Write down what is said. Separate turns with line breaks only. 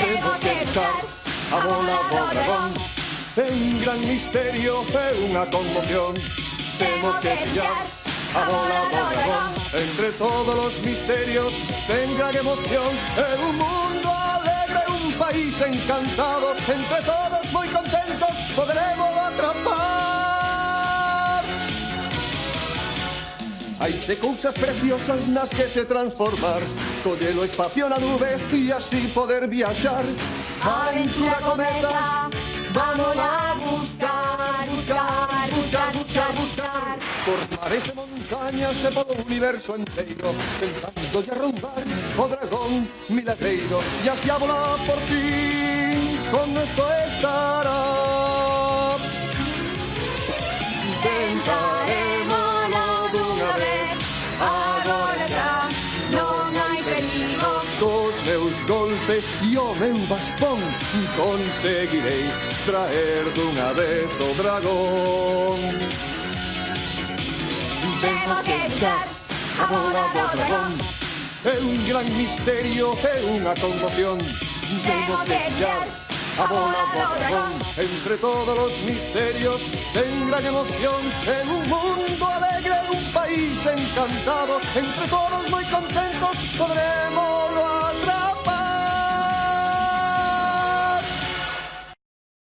Temos que buscar a bola do dragón. É un gran misterio, é unha conmoción. Temos que pillar a bola do dragón. Entre todos os misterios ten gran emoción. É un mundo alegre, un país encantado. Entre todos moi contentos poderemos atrapar. Hai de cousas preciosas nas que se transformar. Colle o espacio na nube e así poder viaxar.
A aventura comeza, vámola buscar, buscar, buscar, buscar, buscar.
Por mares e montañas e polo universo enteiro, tentando de arrumbar o dragón milagreiro. E así a volar por fin, con esto estará.
Tentaremoslo dunha vez, agora xa non hai perigo.
Cos meus golpes e o meu bastón conseguirei traer dunha vez o dragón.
Temos que buscar a bola do dragón.
É un gran misterio, é unha conmoción.
Temos que pillar
a bola do dragón. Entre todos os misterios ten gran emoción. É un mundo alegre, un país encantado. Entre todos moi contentos podremos